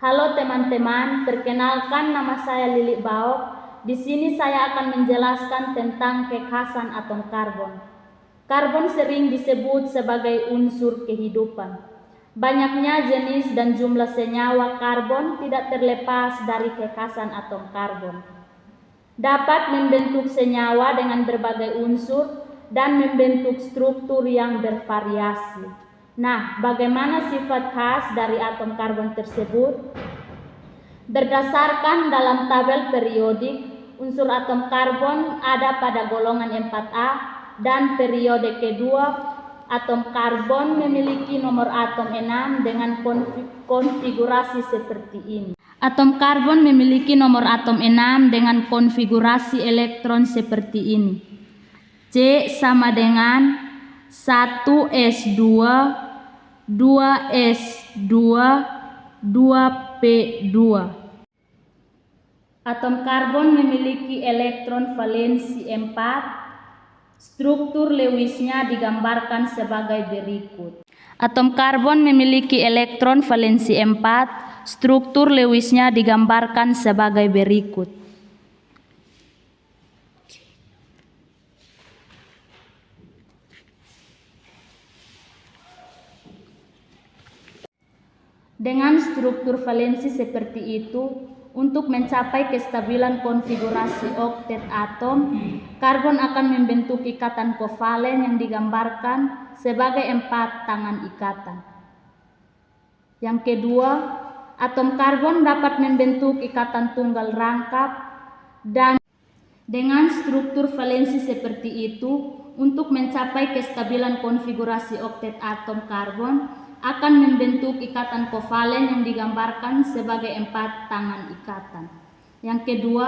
Halo teman-teman, perkenalkan nama saya Lili Baok. Di sini saya akan menjelaskan tentang kekhasan atom karbon. Karbon sering disebut sebagai unsur kehidupan. Banyaknya jenis dan jumlah senyawa karbon tidak terlepas dari kekhasan atom karbon. Dapat membentuk senyawa dengan berbagai unsur dan membentuk struktur yang bervariasi. Nah, bagaimana sifat khas dari atom karbon tersebut? Berdasarkan dalam tabel periodik, unsur atom karbon ada pada golongan 4A dan periode kedua, atom karbon memiliki nomor atom 6 dengan konfigurasi seperti ini. Atom karbon memiliki nomor atom 6 dengan konfigurasi elektron seperti ini. C sama dengan 1s2, 2s2, 2p2. Atom karbon memiliki elektron valensi 4. Struktur Lewisnya digambarkan sebagai berikut. Atom karbon memiliki elektron valensi 4. Struktur Lewisnya digambarkan sebagai berikut. Dengan struktur valensi seperti itu, untuk mencapai kestabilan konfigurasi oktet atom, karbon akan membentuk ikatan kovalen yang digambarkan sebagai 4 tangan ikatan. Yang kedua, atom karbon dapat membentuk ikatan tunggal rangkap, dan dengan struktur valensi seperti itu, untuk mencapai kestabilan konfigurasi oktet atom karbon akan membentuk ikatan kovalen yang digambarkan sebagai 4 tangan ikatan. Yang kedua,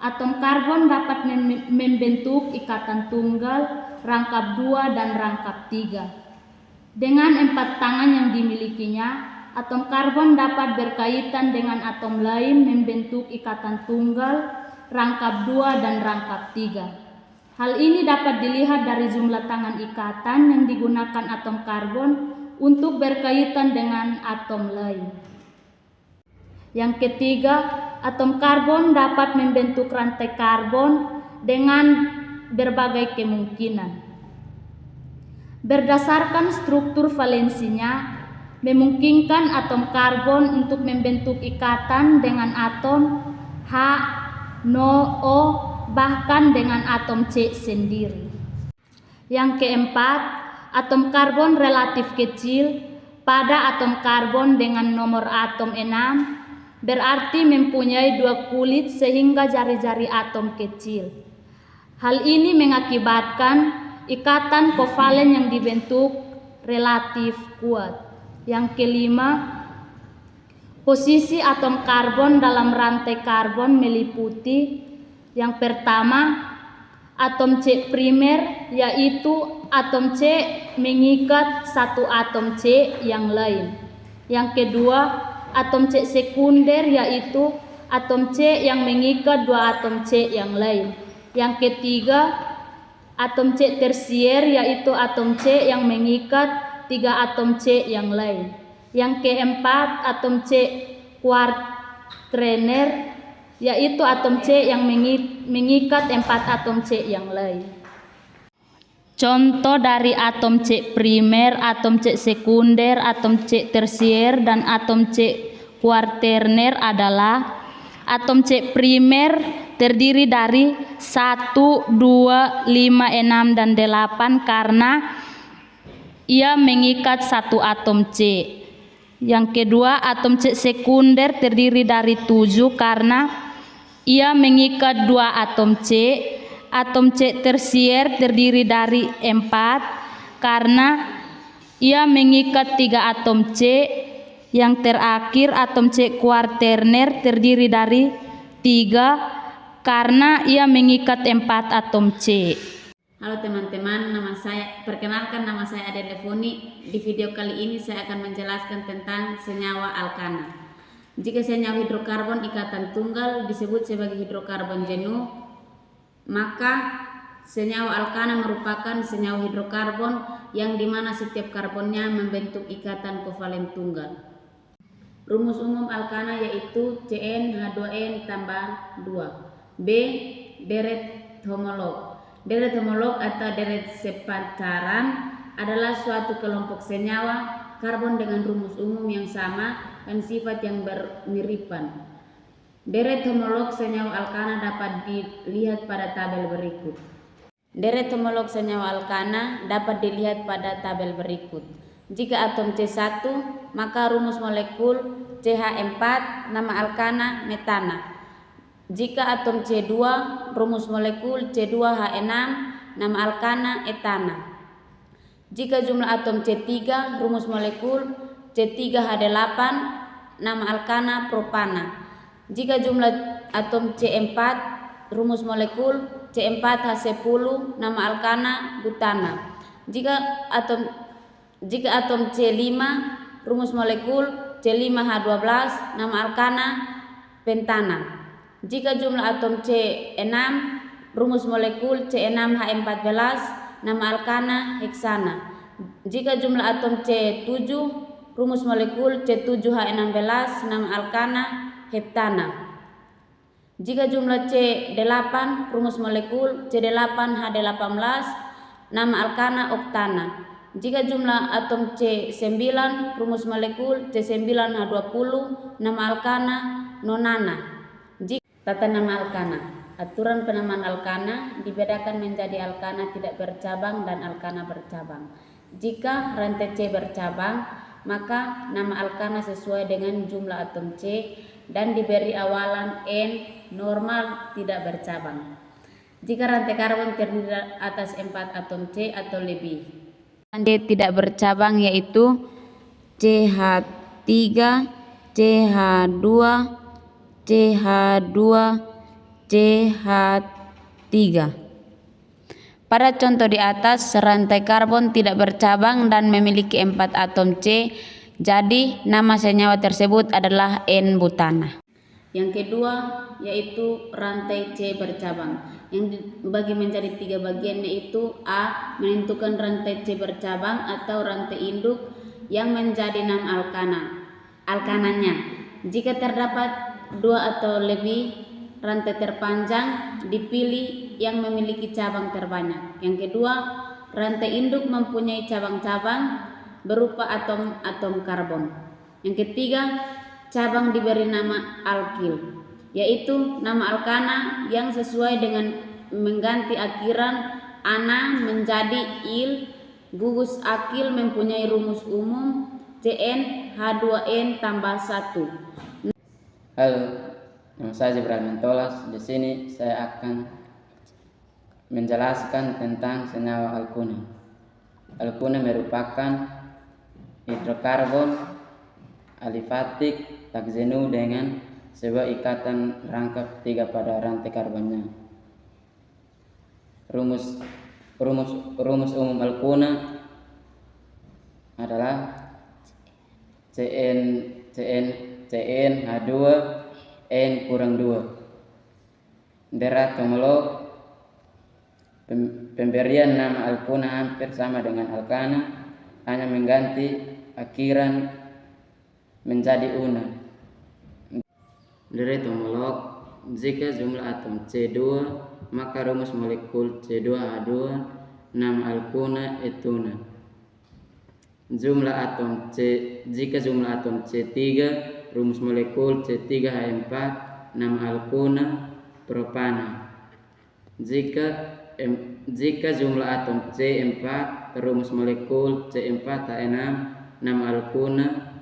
atom karbon dapat membentuk ikatan tunggal, rangkap 2 dan rangkap 3. Dengan 4 tangan yang dimilikinya, atom karbon dapat berkaitan dengan atom lain membentuk ikatan tunggal, rangkap 2 dan rangkap 3. Hal ini dapat dilihat dari jumlah tangan ikatan yang digunakan atom karbon untuk berkaitan dengan atom lain. Yang ketiga, atom karbon dapat membentuk rantai karbon dengan berbagai kemungkinan. Berdasarkan struktur valensinya, memungkinkan atom karbon untuk membentuk ikatan dengan atom H, NO, O, bahkan dengan atom C sendiri. Yang keempat, atom karbon relatif kecil. Pada atom karbon dengan nomor atom 6 berarti mempunyai 2 kulit sehingga jari-jari atom kecil. Hal ini mengakibatkan ikatan kovalen yang dibentuk relatif kuat. Yang kelima, posisi atom karbon dalam rantai karbon meliputi: yang pertama, atom C primer, yaitu atom C mengikat satu atom C yang lain. Yang kedua, atom C sekunder, yaitu atom C yang mengikat 2 atom C yang lain. Yang ketiga, atom C tersier, yaitu atom C yang mengikat 3 atom C yang lain. Yang keempat, atom C kuartener, yaitu atom C yang mengikat 4 atom C yang lain. Contoh dari atom C primer, atom C sekunder, atom C tersier, dan atom C kuarterner adalah: atom C primer terdiri dari 1, 2, 5, 6, dan 8 karena ia mengikat 1 atom C. Yang kedua, atom C sekunder terdiri dari 7 karena ia mengikat 2 atom C. Atom C tersier terdiri dari 4 karena ia mengikat 3 atom C. Yang terakhir, atom C kuarterner terdiri dari 3 karena ia mengikat 4 atom C. Halo teman-teman, perkenalkan nama saya Adele Foni. Di video kali ini saya akan menjelaskan tentang senyawa alkana. Jika senyawa hidrokarbon ikatan tunggal disebut sebagai hidrokarbon jenuh, maka senyawa alkana merupakan senyawa hidrokarbon yang dimana setiap karbonnya membentuk ikatan kovalen tunggal. Rumus umum alkana yaitu CnH2n tambah 2. B. Deret homolog. Deret homolog atau deret sepantaran adalah suatu kelompok senyawa karbon dengan rumus umum yang sama dan sifat yang bermiripan. Deret homolog senyawa alkana dapat dilihat pada tabel berikut. Deret homolog senyawa alkana dapat dilihat pada tabel berikut. Jika atom C1, maka rumus molekul CH4, nama alkana metana. Jika atom C2, rumus molekul C2H6, nama alkana etana. Jika jumlah atom C3, rumus molekul C3H8, nama alkana propana. Jika jumlah atom C4, rumus molekul C4H10, nama alkana butana. Jika atom C5, rumus molekul C5H12, nama alkana pentana. Jika jumlah atom C6, rumus molekul C6H14, nama alkana heksana. Jika jumlah atom C7, rumus molekul C7H16, nama alkana heptana. Jika jumlah C8, rumus molekul C8H18, nama alkana oktana. Jika jumlah atom C9, rumus molekul C9H20, nama alkana nonana. Tata nama alkana. Aturan penamaan alkana dibedakan menjadi alkana tidak bercabang dan alkana bercabang. Jika rantai C bercabang, maka nama alkana sesuai dengan jumlah atom C dan diberi awalan N normal tidak bercabang. Jika rantai karbon terdiri atas 4 atom C atau lebih. Rantai tidak bercabang yaitu CH3, CH2, CH2, CH3. Pada contoh di atas, rantai karbon tidak bercabang dan memiliki 4 atom C, jadi nama senyawa tersebut adalah N-butana. Yang kedua yaitu rantai C bercabang, yang dibagi menjadi 3 bagian, yaitu A. Menentukan rantai C bercabang atau rantai induk yang menjadi nama alkananya. Jika terdapat 2 atau lebih rantai terpanjang, dipilih yang memiliki cabang terbanyak. Yang kedua, rantai induk mempunyai cabang-cabang berupa atom-atom karbon. Yang ketiga, cabang diberi nama alkil, yaitu nama alkana yang sesuai dengan mengganti akhiran ana menjadi il. Gugus akil mempunyai rumus umum CnH2n tambah 1. Halo, nama saya Jibril Mentolas. Di sini saya akan menjelaskan tentang senyawa alkuna. Alkuna merupakan hidrokarbon alifatik tak jenuh dengan sebuah ikatan rangkap 3 pada rantai karbonnya. Rumus umum alkuna adalah CnH2 N kurang 2. Deret homolog. Pemberian nama alkuna hampir sama dengan alkana, hanya mengganti akhiran menjadi una. Deret homolog. Jika jumlah atom C2, maka rumus molekul C2H2, nama alkuna etuna. Jika jumlah atom C3, rumus molekul C3H4, nama alkuna propana. Jika jumlah atom C4, rumus molekul C4H6, nama alkuna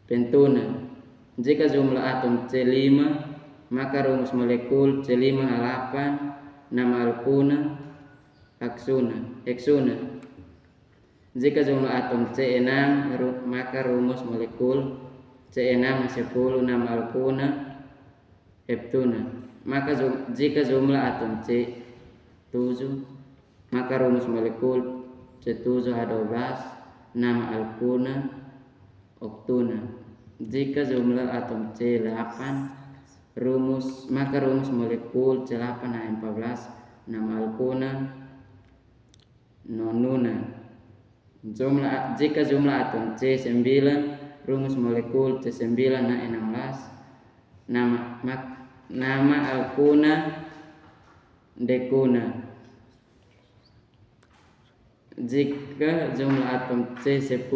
pentuna. Jika jumlah atom C5, maka rumus molekul C5H8, nama alkuna heksuna. Jika jumlah atom C6, maka rumus molekul C6H10, nama alkuna heptuna. Jika jumlah atom C7, maka rumus molekul C7H12, nama alkuna oktuna. Jika jumlah atom C8, maka rumus molekul C8H14, nama alkuna nonuna. Jika jumlah atom C9, rumus molekul C9H16. Nama alkuna dekuna. Jika jumlah atom C10,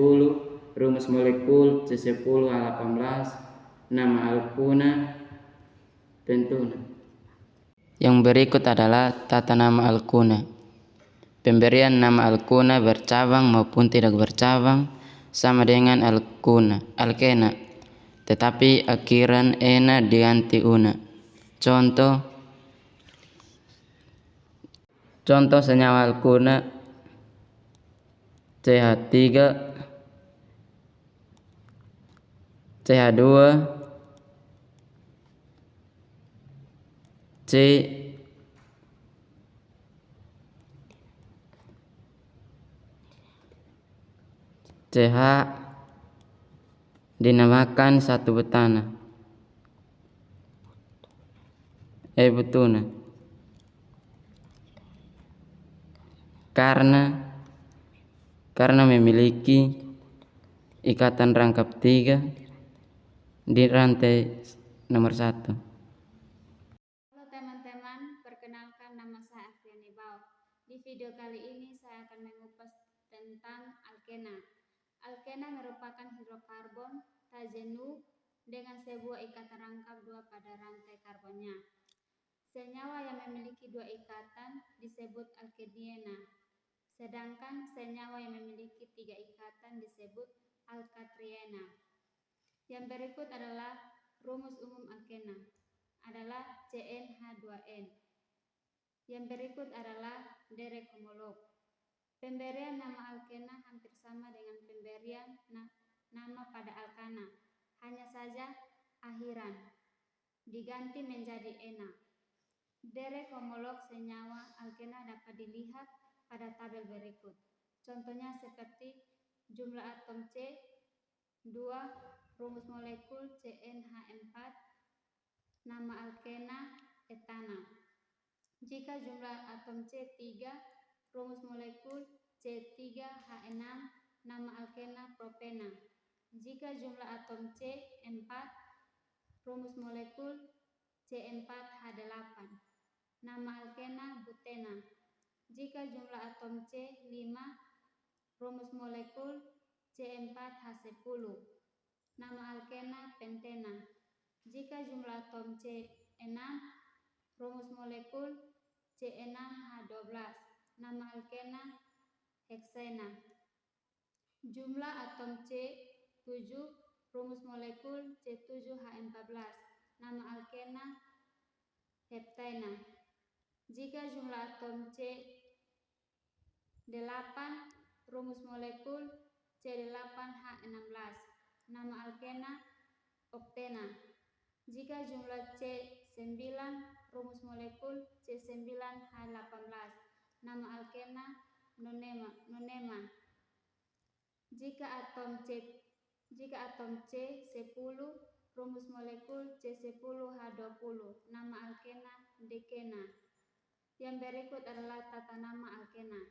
rumus molekul C10H18, nama alkuna pentuna. Yang berikut adalah tata nama alkuna. Pemberian nama alkuna bercabang maupun tidak bercabang sama dengan alkena, tetapi akhiran ena diganti una. Contoh senyawa alkuna CH3, CH2, CH dinamakan satu betana, betuna, karena memiliki ikatan rangkap 3 di rantai nomor 1. Halo teman-teman, perkenalkan nama saya Afiani Bau. Di video kali ini saya akan mengupas tentang alkena. Alkena merupakan hidrokarbon tak jenuh dengan sebuah ikatan rangkap 2 pada rantai karbonnya. Senyawa yang memiliki 2 ikatan disebut alkediena, sedangkan senyawa yang memiliki 3 ikatan disebut alkatriena. Yang berikut adalah rumus umum alkena, adalah CnH2n. Yang berikut adalah derek homolog. Pemberian nama alkena hampir sama dengan pemberian nama pada alkana, hanya saja akhiran diganti menjadi ena. Derek homolog senyawa alkena dapat dilihat pada tabel berikut. Contohnya seperti jumlah atom C2, rumus molekul CnH4, nama alkena etana. Jika jumlah atom C3, rumus molekul C3H6, nama alkena propena. Jika jumlah atom C4, rumus molekul C4H8, nama alkena butena. Jika jumlah atom C5, rumus molekul C4H10, nama alkena pentena. Jika jumlah atom C6, rumus molekul C6H12, nama alkena heksena. Jumlah atom C7, rumus molekul C7H14, nama alkena heptena. Jika jumlah atom C8, rumus molekul C8H16, nama alkena oktena. Jika jumlah C9, rumus molekul C9H18, nama alkena nonema. Jika atom C10, rumus molekul C10H20, nama alkena dekena. Yang berikut adalah tata nama alkena.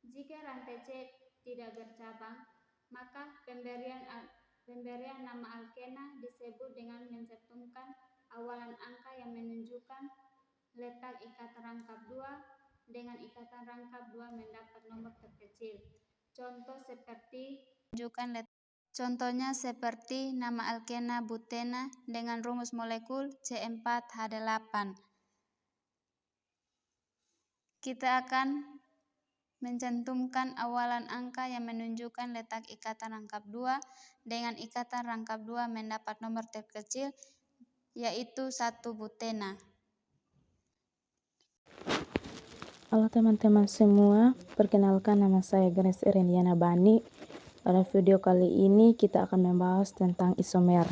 Jika rantai C tidak bercabang, maka pemberian nama alkena disebut dengan mencantumkan awalan angka yang menunjukkan letak ikatan rangkap 2 dengan ikatan rangkap 2 mendapat nomor terkecil. Contohnya seperti nama alkena butena dengan rumus molekul C4H8. Kita akan mencantumkan awalan angka yang menunjukkan letak ikatan rangkap 2 dengan ikatan rangkap 2 mendapat nomor terkecil, yaitu 1 butena. Halo teman-teman semua, perkenalkan nama saya Grace Erendiana Bani. Pada video kali ini kita akan membahas tentang isomer.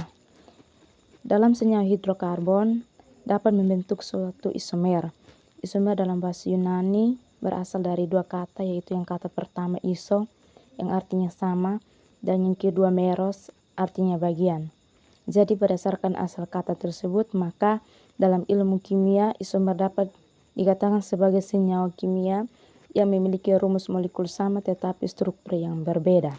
Dalam senyawa hidrokarbon dapat membentuk suatu isomer. Isomer dalam bahasa Yunani berasal dari 2 kata, yaitu yang kata pertama iso yang artinya sama dan yang kedua meros artinya bagian. Jadi berdasarkan asal kata tersebut, maka dalam ilmu kimia isomer dapat dikatakan sebagai senyawa kimia yang memiliki rumus molekul sama tetapi struktur yang berbeda.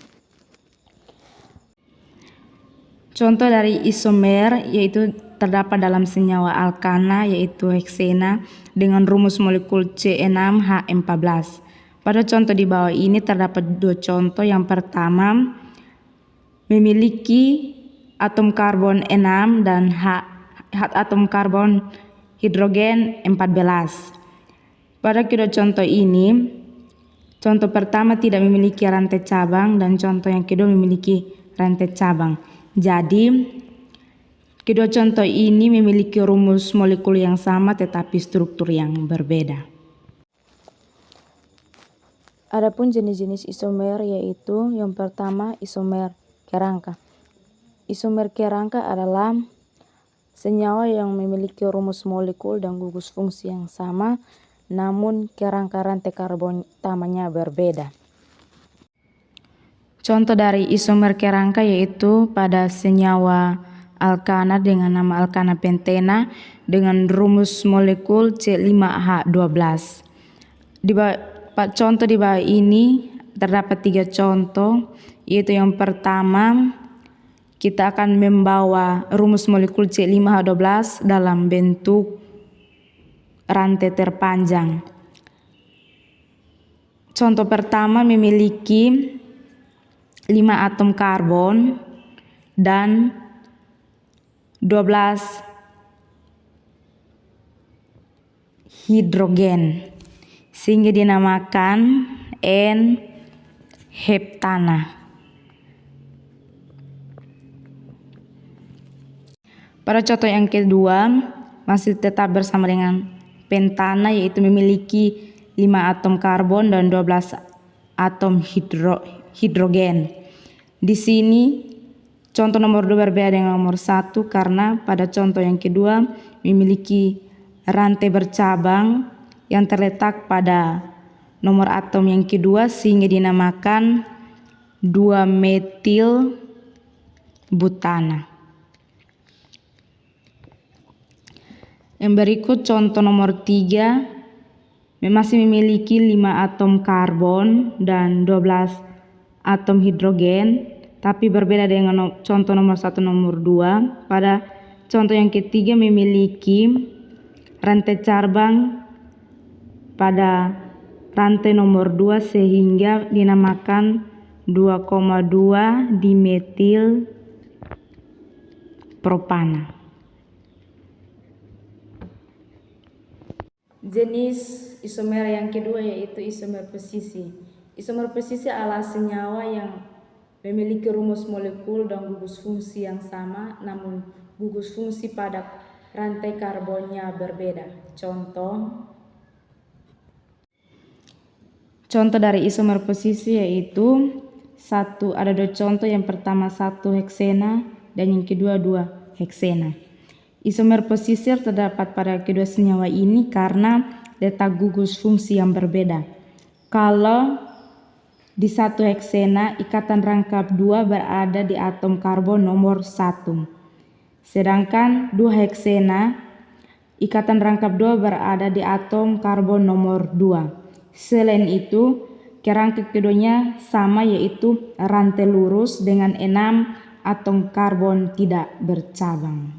Contoh dari isomer yaitu terdapat dalam senyawa alkana yaitu heksena dengan rumus molekul C6H14. Pada contoh di bawah ini terdapat dua contoh. Yang pertama memiliki atom karbon 6 dan atom karbon hidrogen 14. Pada kedua contoh ini, contoh pertama tidak memiliki rantai cabang dan contoh yang kedua memiliki rantai cabang. Jadi kedua contoh ini memiliki rumus molekul yang sama tetapi struktur yang berbeda. Adapun jenis-jenis isomer yaitu yang pertama isomer kerangka. Isomer kerangka adalah senyawa yang memiliki rumus molekul dan gugus fungsi yang sama, namun kerangka rantai karbon utamanya berbeda. Contoh dari isomer kerangka yaitu pada senyawa alkana dengan nama alkana pentena dengan rumus molekul C5H12. Contoh di bawah ini terdapat 3 contoh, yaitu yang pertama kita akan membawa rumus molekul C5H12 dalam bentuk rantai terpanjang. Contoh pertama memiliki 5 atom karbon dan 12 hidrogen sehingga dinamakan N-heptana. Pada contoh yang kedua masih tetap bersama dengan pentana yaitu memiliki 5 atom karbon dan 12 atom hidrogen. Di sini contoh nomor 2 berbeda dengan nomor 1 karena pada contoh yang kedua memiliki rantai bercabang yang terletak pada nomor atom yang kedua sehingga dinamakan 2-metil butana. Yang berikut contoh nomor 3 masih memiliki 5 atom karbon dan 12 atom hidrogen, tapi berbeda dengan contoh nomor 1 nomor 2. Pada contoh yang ketiga memiliki rantai cabang pada rantai nomor 2 sehingga dinamakan 2,2 dimetil propana. Jenis isomer yang kedua yaitu isomer pesisi. Isomer pesisi adalah senyawa yang memiliki rumus molekul dan gugus fungsi yang sama, namun gugus fungsi pada rantai karbonnya berbeda. Contoh dari isomer pesisi yaitu ada 2 contoh. Yang pertama 1 heksena dan yang kedua 2 heksena. Isomer pesisir terdapat pada kedua senyawa ini karena letak gugus fungsi yang berbeda. Kalau di 1 heksena ikatan rangkap 2 berada di atom karbon nomor 1. Sedangkan 2 heksena ikatan rangkap 2 berada di atom karbon nomor 2. Selain itu, kerangka keduanya sama yaitu rantai lurus dengan 6 atom karbon tidak bercabang.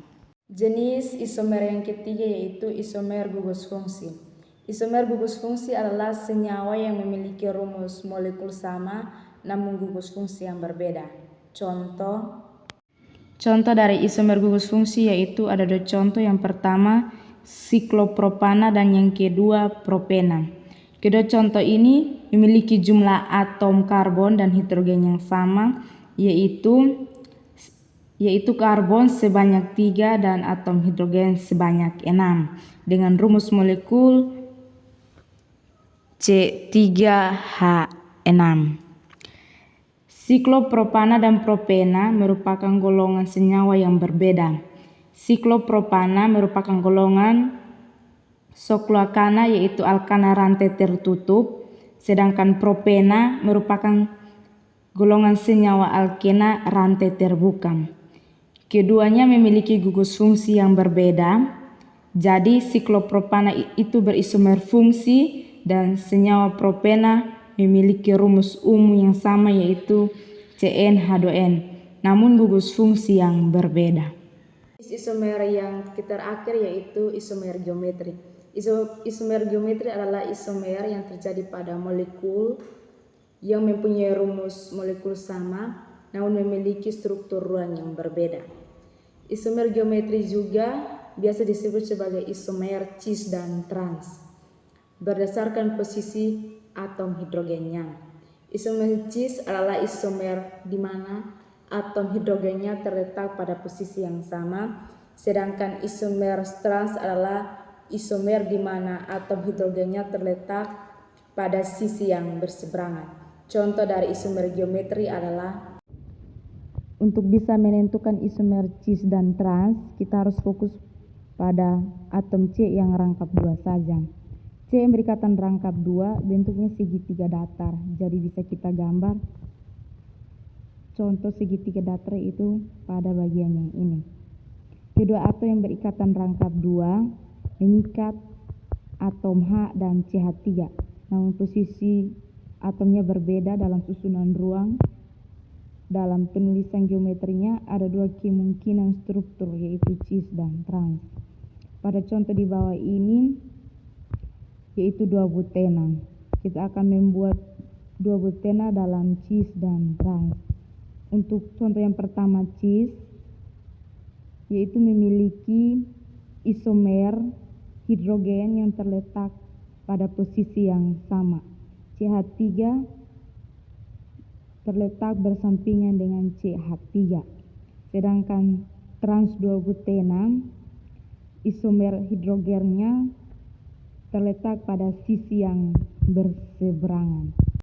Jenis isomer yang ketiga yaitu isomer gugus fungsi. Isomer gugus fungsi adalah senyawa yang memiliki rumus molekul sama namun gugus fungsi yang berbeda. Contoh dari isomer gugus fungsi yaitu ada 2 contoh. Yang pertama siklopropana dan yang kedua propena. Kedua contoh ini memiliki jumlah atom karbon dan hidrogen yang sama yaitu karbon sebanyak 3 dan atom hidrogen sebanyak 6 dengan rumus molekul C3H6. Siklopropana dan propena merupakan golongan senyawa yang berbeda. Siklopropana merupakan golongan sokloalkana yaitu alkana rantai tertutup, sedangkan propena merupakan golongan senyawa alkena rantai terbuka. Keduanya memiliki gugus fungsi yang berbeda. Jadi siklopropana itu berisomer fungsi dan senyawa propena memiliki rumus umum yang sama yaitu CnH2n. namun gugus fungsi yang berbeda. Isomer yang terakhir yaitu isomer geometri. Isomer geometri adalah isomer yang terjadi pada molekul yang mempunyai rumus molekul sama namun memiliki struktur ruang yang berbeda. Isomer geometri juga biasa disebut sebagai isomer cis dan trans berdasarkan posisi atom hidrogennya. Isomer cis adalah isomer di mana atom hidrogennya terletak pada posisi yang sama, sedangkan isomer trans adalah isomer di mana atom hidrogennya terletak pada sisi yang berseberangan. Contoh dari isomer geometri adalah, untuk bisa menentukan isomer cis dan trans, kita harus fokus pada atom C yang rangkap 2 saja. C yang berikatan rangkap 2 bentuknya segitiga datar, jadi bisa kita gambar contoh segitiga datar itu pada bagian yang ini. Kedua atom yang berikatan rangkap 2 mengikat atom H dan CH3, namun posisi atomnya berbeda dalam susunan ruang. Dalam penulisan geometrinya ada 2 kemungkinan struktur, yaitu cis dan trans. Pada contoh di bawah ini yaitu 2 butena. Kita akan membuat 2 butena dalam cis dan trans. Untuk contoh yang pertama cis, yaitu memiliki isomer hidrogen yang terletak pada posisi yang sama. CH3 terletak bersampingan dengan CH3. Sedangkan trans 2 butena, isomer hidrogennya terletak pada sisi yang berseberangan.